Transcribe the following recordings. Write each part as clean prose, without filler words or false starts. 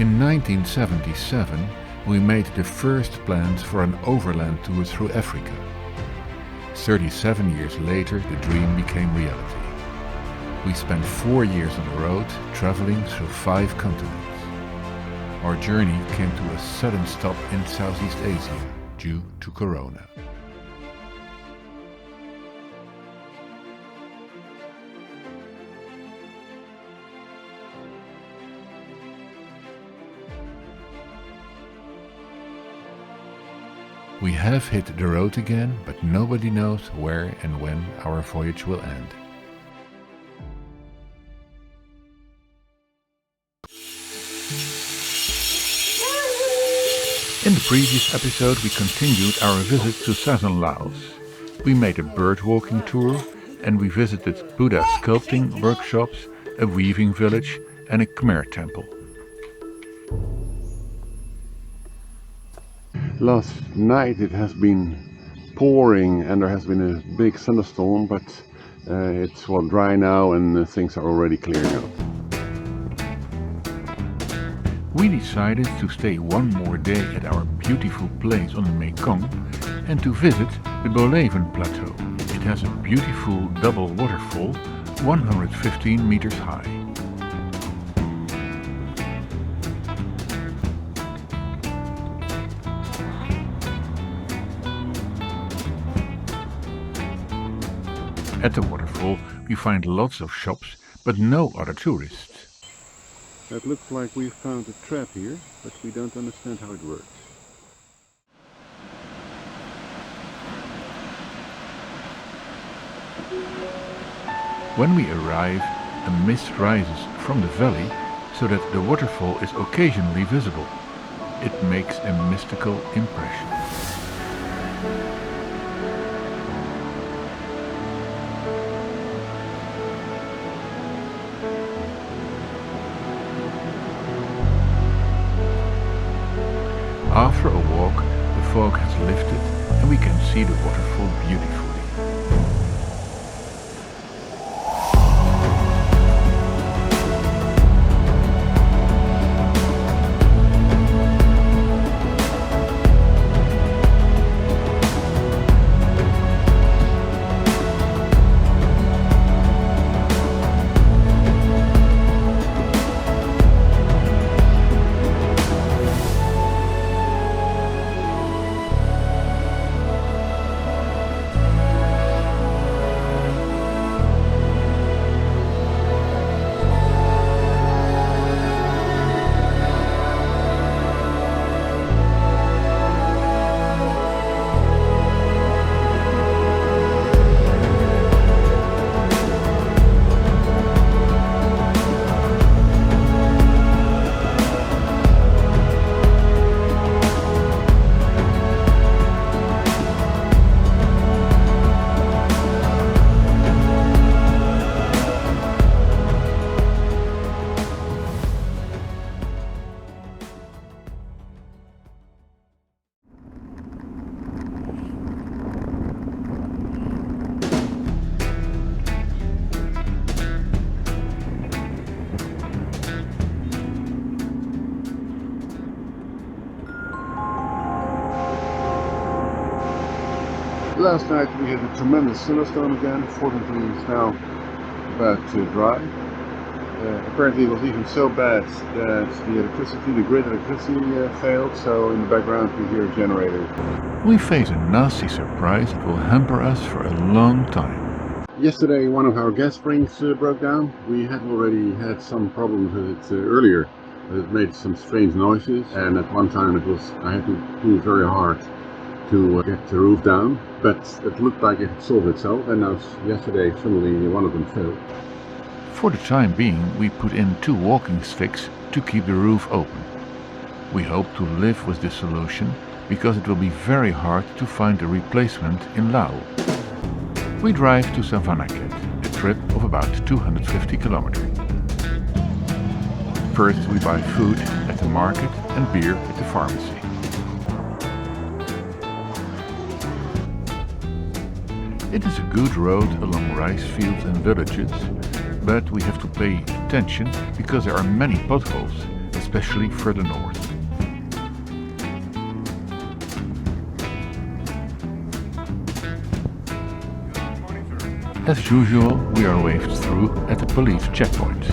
In 1977, we made the first plans for an overland tour through Africa. 37 years later, the dream became reality. We spent 4 years on the road, traveling through 5 continents. Our journey came to a sudden stop in Southeast Asia due to Corona. We have hit the road again, but nobody knows where and when our voyage will end. In the previous episode we continued our visit to southern Laos. We made a bird walking tour and we visited Buddha sculpting workshops, a weaving village and a Khmer temple. Last night it has been pouring and there has been a big thunderstorm, but it's dry now and things are already clearing up. We decided to stay one more day at our beautiful place on the Mekong and to visit the Bolaven Plateau. It has a beautiful double waterfall, 115 meters high. At the waterfall we find lots of shops, but no other tourists. It looks like we've found a trap here, but we don't understand how it works. When we arrive, a mist rises from the valley so that the waterfall is occasionally visible. It makes a mystical impression. After a walk, the fog has lifted and we can see the waterfall beautifully. Last night we had a tremendous thunderstorm again. Fortunately it's now about to dry. Apparently it was even so bad that the grid electricity failed, so in the background we hear a generator. We face a nasty surprise that will hamper us for a long time. Yesterday one of our gas springs broke down. We had already had some problems with it earlier. It made some strange noises, and at one time I had to pull very hard to get the roof down, but it looked like it had solved itself, and now yesterday suddenly one of them failed. For the time being we put in 2 walking sticks to keep the roof open. We hope to live with this solution because it will be very hard to find a replacement in Laos. We drive to Savannakhet, a trip of about 250 kilometers. First we buy food at the market and beer at the pharmacy. It is a good road along rice fields and villages, but we have to pay attention because there are many potholes, especially further north. As usual, we are waved through at the police checkpoint.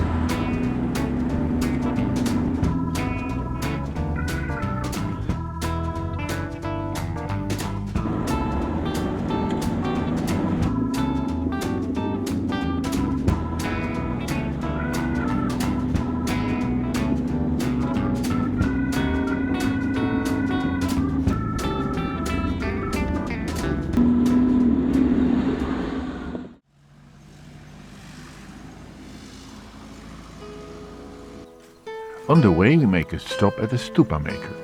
On the way we make a stop at the stupa maker.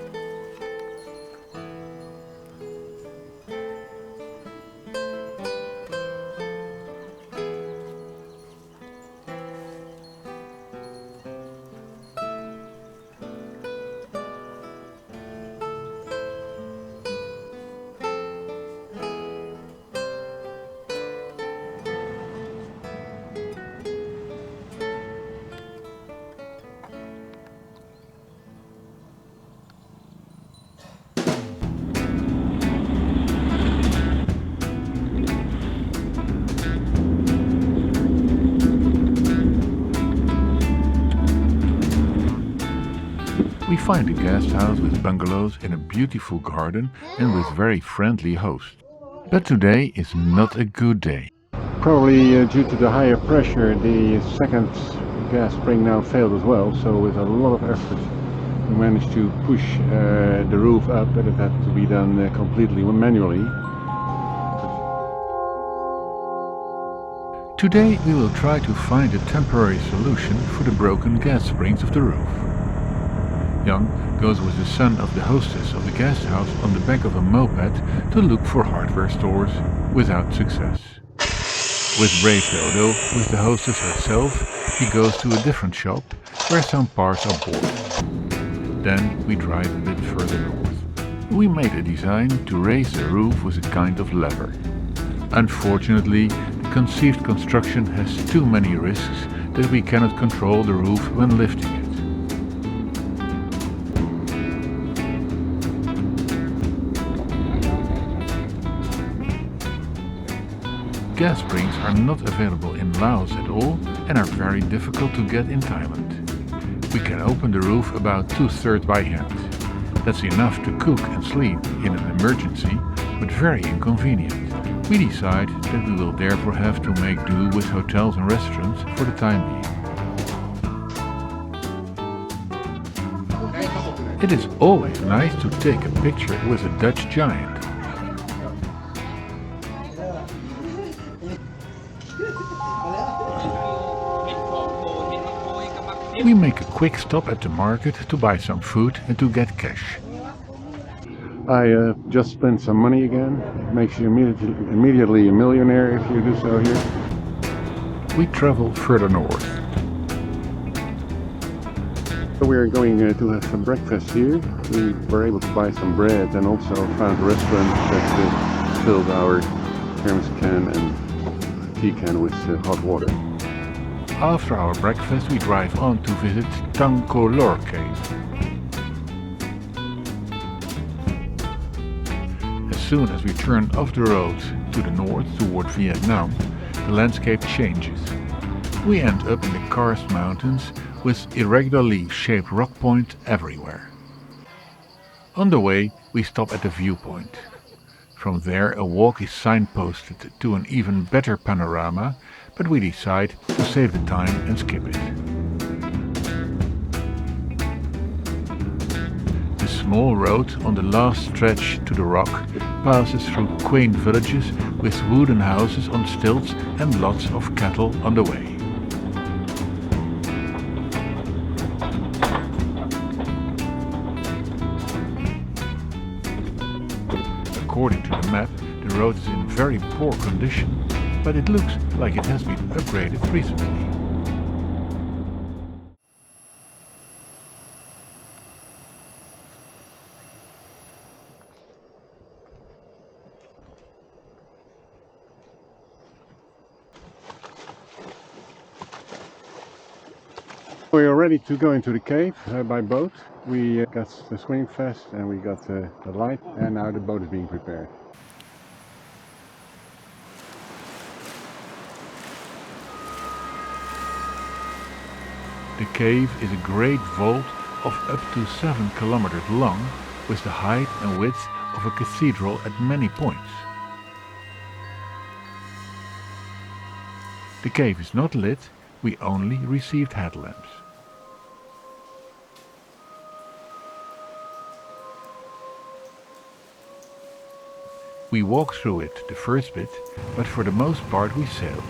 We find a guest house with bungalows in a beautiful garden and with very friendly hosts. But today is not a good day. Probably due to the higher pressure, the second gas spring now failed as well, so with a lot of effort we managed to push the roof up, but it had to be done completely manually. Today we will try to find a temporary solution for the broken gas springs of the roof. Jan goes with the son of the hostess of the guest house on the back of a moped to look for hardware stores, without success. With brave Dodo, with the hostess herself, he goes to a different shop where some parts are bought. Then we drive a bit further north. We made a design to raise the roof with a kind of lever. Unfortunately, the conceived construction has too many risks that we cannot control the roof when lifting it. Gas springs are not available in Laos at all and are very difficult to get in Thailand. We can open the roof about 2/3 by hand. That's enough to cook and sleep in an emergency, but very inconvenient. We decide that we will therefore have to make do with hotels and restaurants for the time being. It is always nice to take a picture with a Dutch giant. We make a quick stop at the market to buy some food and to get cash. I just spent some money again. It makes you immediately a millionaire if you do so here. We travel further north. So we are going to have some breakfast here. We were able to buy some bread and also found a restaurant that filled our thermos can and tea can with hot water. After our breakfast we drive on to visit Thang Koh Lor cave. As soon as we turn off the road to the north toward Vietnam, the landscape changes. We end up in the karst mountains with irregularly shaped rock points everywhere. On the way we stop at the viewpoint. From there a walk is signposted to an even better panorama, but we decide to save the time and skip it. The small road on the last stretch to the rock passes through quaint villages with wooden houses on stilts and lots of cattle on the way. According to the map, the road is in very poor condition, but it looks like it has been upgraded recently. We are ready to go into the cave by boat. We got the swimming vest and we got the light, and now the boat is being prepared. The cave is a great vault of up to 7 kilometers long, with the height and width of a cathedral at many points. The cave is not lit, we only received headlamps. We walk through it the first bit, but for the most part we sail.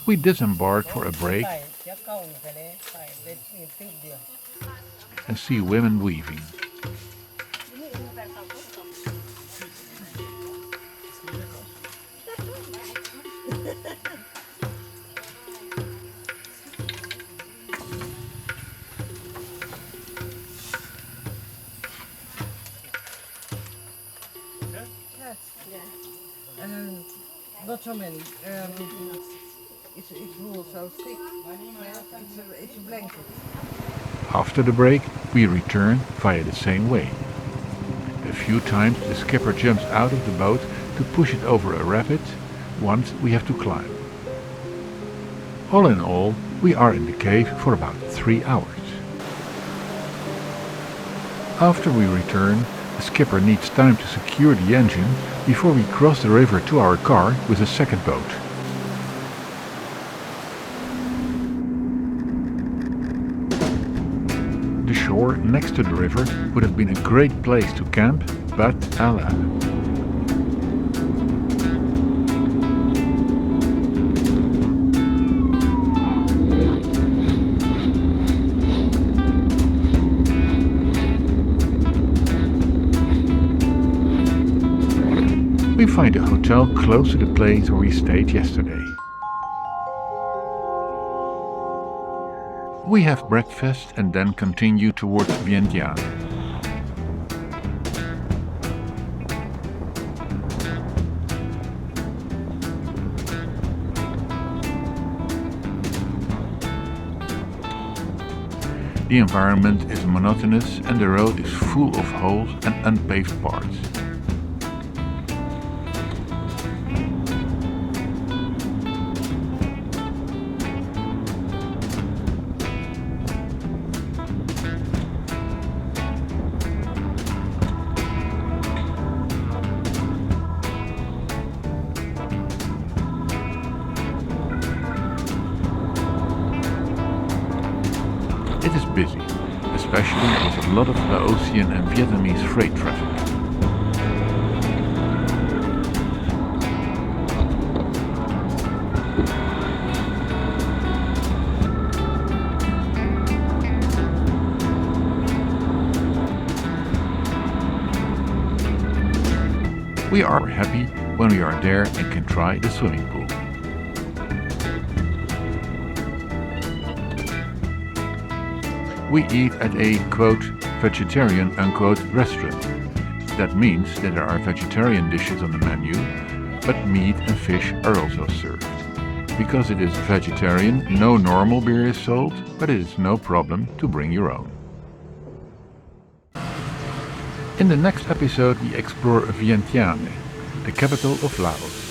We disembark for a break and see women weaving. Not so many. It's wool, so thick. It's a blanket. After the break, we return via the same way. A few times the skipper jumps out of the boat to push it over a rapid. Once we have to climb. All in all, we are in the cave for about 3 hours. After we return, the skipper needs time to secure the engine before we cross the river to our car with a second boat. The shore next to the river would have been a great place to camp, but alas. We find a hotel close to the place where we stayed yesterday. We have breakfast and then continue towards Vientiane. The environment is monotonous and the road is full of holes and unpaved parts. It is busy, especially with a lot of Laosian and Vietnamese freight traffic. We are happy when we are there and can try the swimming pool. We eat at a, quote, vegetarian, unquote, restaurant. That means that there are vegetarian dishes on the menu, but meat and fish are also served. Because it is vegetarian, no normal beer is sold, but it is no problem to bring your own. In the next episode we explore Vientiane, the capital of Laos.